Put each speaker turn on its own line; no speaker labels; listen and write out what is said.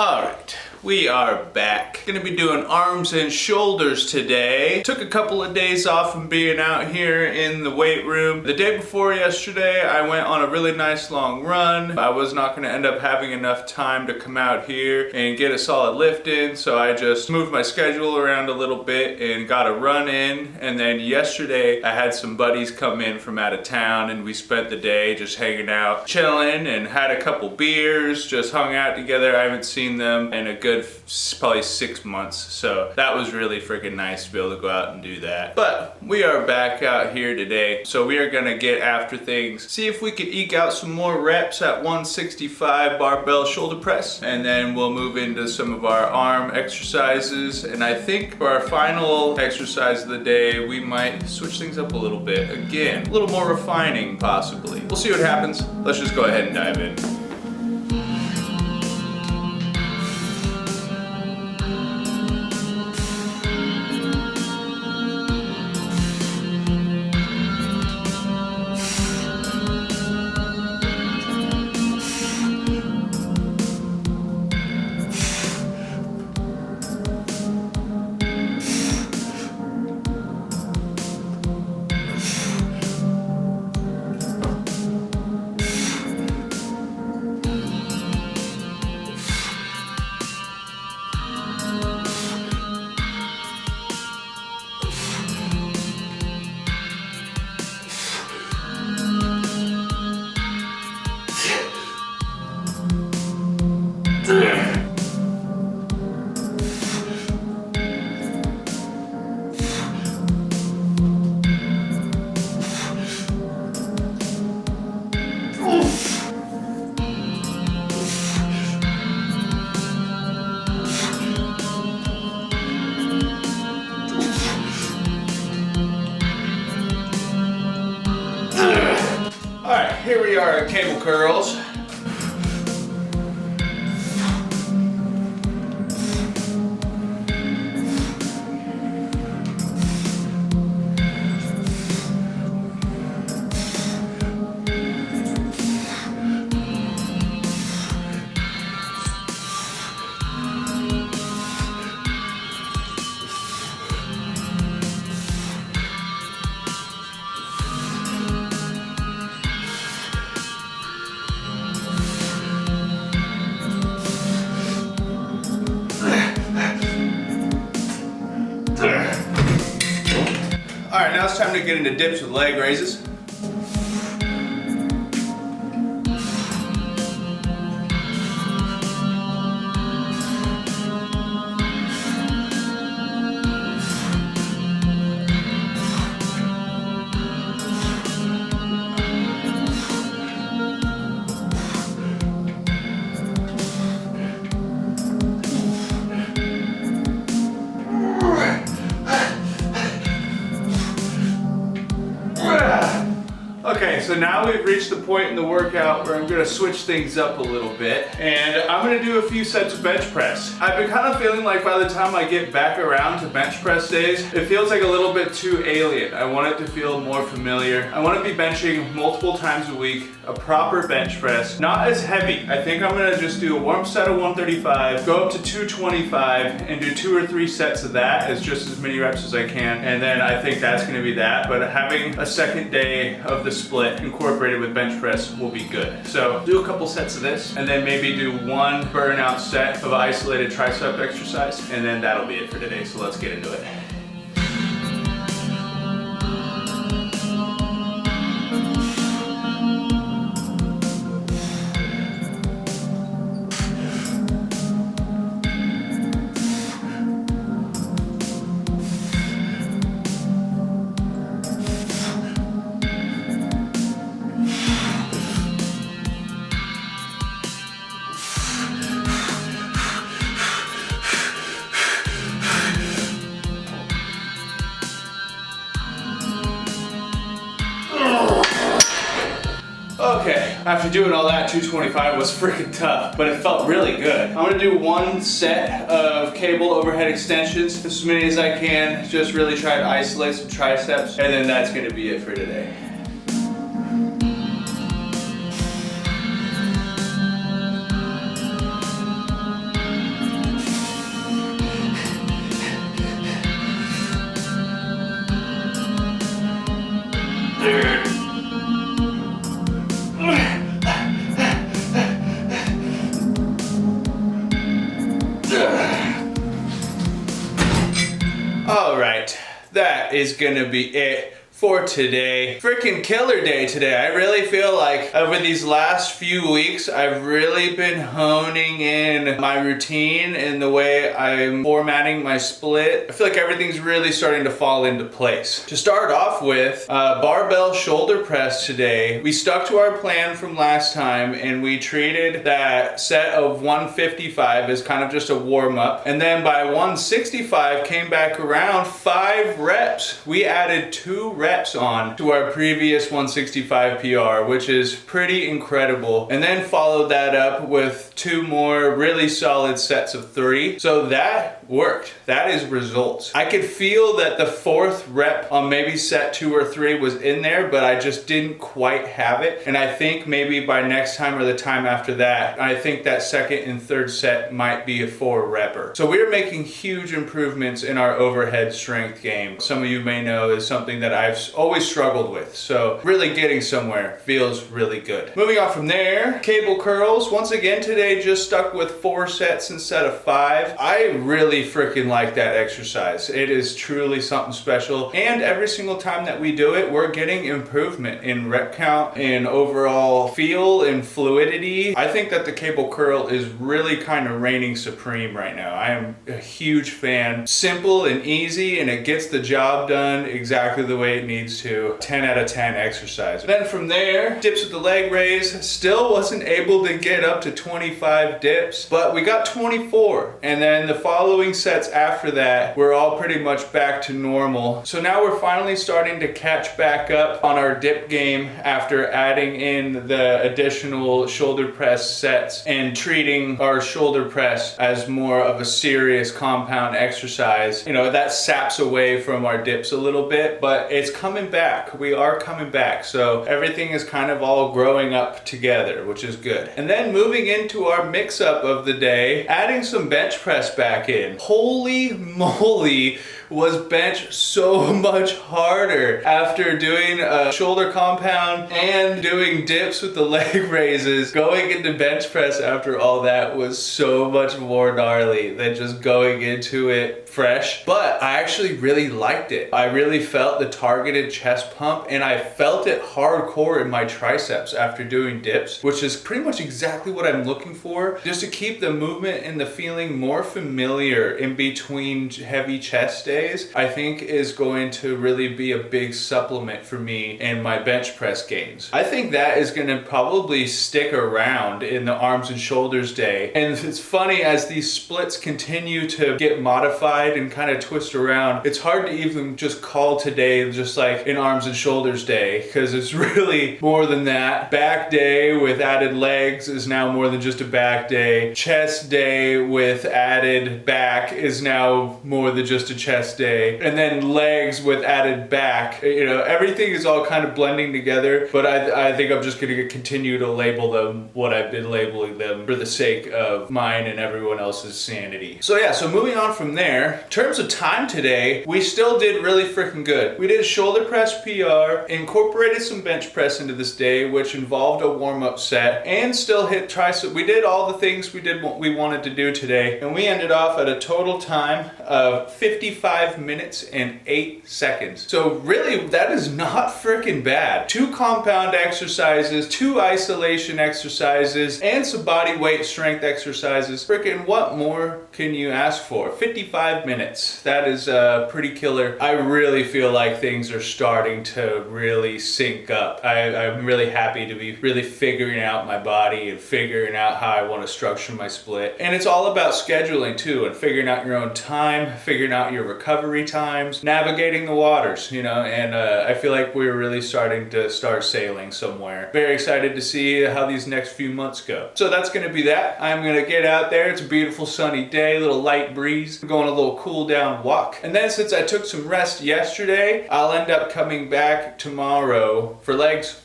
Alright, we are back. Gonna be doing arms and shoulders today. Took a couple of days off from being out here in the weight room. The day before yesterday, I went on a really nice long run. I was not gonna end up having enough time to come out here and get a solid lift in, so I just moved my schedule around a little bit and got a run in. And then yesterday, I had some buddies come in from out of town and we spent the day just hanging out, chilling, and had a couple beers, just hung out together. I haven't seen them in a good probably 6 months, so that was really freaking nice to be able to go out and do that. But we are back out here today, so we are gonna get after things, see if we could eke out some more reps at 165 barbell shoulder press, and then we'll move into some of our arm exercises. And I think for our final exercise of the day, we might switch things up a little bit again, a little more refining possibly. We'll see what happens. Let's just go ahead and dive in. Alright, here we are at cable curls. Alright, now it's time to get into dips with leg raises. Okay, so now we've reached the point in the workout where I'm gonna switch things up a little bit, and I'm gonna do a few sets of bench press. I've been kind of feeling like by the time I get back around to bench press days, it feels like a little bit too alien. I want it to feel more familiar. I want to be benching multiple times a week, a proper bench press, not as heavy. I think I'm gonna just do a warm set of 135, go up to 225, and do 2 or 3 sets of that as just as many reps as I can, and then I think that's gonna be that. But having a second day of the split incorporated with bench press will be good. So do a couple sets of this, and then maybe do 1 burnout set of isolated tricep exercise, and then that'll be it for today. So let's get into it. Okay, after doing all that, 225 was freaking tough, but it felt really good. I'm gonna do 1 set of cable overhead extensions, as many as I can, just really try to isolate some triceps, and then that's gonna be it for today. that is gonna be it for today. Freaking killer day today. I really feel like over these last few weeks, I've really been honing in my routine and the way I'm formatting my split. I feel like everything's really starting to fall into place. To start off with, barbell shoulder press today. We stuck to our plan from last time and we treated that set of 155 as kind of just a warm up. And then by 165 came back around 5 reps. We added 2 reps on to our previous 165 PR, which is pretty incredible. And then followed that up with 2 more really solid sets of 3. So that worked. That is results. I could feel that the 4th rep on maybe set 2 or 3 was in there, but I just didn't quite have it. And I think maybe by next time or the time after that, I think that 2nd and 3rd set might be a 4 repper. So we're making huge improvements in our overhead strength game. Some of you may know is something that I've always struggled with. So really getting somewhere feels really good. Moving on from there, cable curls. Once again today, just stuck with 4 sets instead of 5. I really freaking like that exercise. It is truly something special. And every single time that we do it, we're getting improvement in rep count, in overall feel, and fluidity. I think that the cable curl is really kind of reigning supreme right now. I am a huge fan. Simple and easy, and it gets the job done exactly the way it needs to. 10 out of 10 exercise. Then from there, dips with the leg raise. Still wasn't able to get up to 25 dips, but we got 24. And then the following sets after that, we're all pretty much back to normal. So now we're finally starting to catch back up on our dip game after adding in the additional shoulder press sets and treating our shoulder press as more of a serious compound exercise. You know, that saps away from our dips a little bit, but it's coming back. We are coming back. So everything is kind of all growing up together, which is good. And then moving into our mix up of the day, adding some bench press back in. Holy moly, was bench so much harder after doing a shoulder compound and doing dips with the leg raises. Going into bench press after all that was so much more gnarly than just going into it fresh. But I actually really liked it. I really felt the targeted chest pump, and I felt it hardcore in my triceps after doing dips, which is pretty much exactly what I'm looking for, just to keep the movement and the feeling more familiar in between heavy chest days. I think is going to really be a big supplement for me in my bench press gains. I think that is going to probably stick around in the arms and shoulders day. And it's funny, as these splits continue to get modified and kind of twist around, it's hard to even just call today just like an arms and shoulders day, because it's really more than that. Back day with added legs is now more than just a back day. Chest day with added back is now more than just a chest day. And then legs with added back. You know, everything is all kind of blending together, but I think I'm just going to continue to label them what I've been labeling them for the sake of mine and everyone else's sanity. So yeah, so moving on from there, in terms of time today, we still did really freaking good. We did a shoulder press PR, incorporated some bench press into this day, which involved a warm-up set, and still hit tricep. We did all the things we did what we wanted to do today, and we ended off at a total time of 55 minutes and 8 seconds. So really, that is not freaking bad. 2 compound exercises, 2 isolation exercises, and some body weight strength exercises. Freaking what more can you ask for? 55 minutes. That is pretty killer. I really feel like things are starting to really sync up. I'm really happy to be really figuring out my body and figuring out how I want to structure my split. And it's all about scheduling too, and figuring out your own time, figuring out your recovery times, navigating the waters, you know, and I feel like we're really starting to start sailing somewhere. Very excited to see how these next few months go. So that's going to be that. I'm going to get out there. It's a beautiful sunny day, a little light breeze. I'm going a little cool down walk. And then since I took some rest yesterday, I'll end up coming back tomorrow for legs.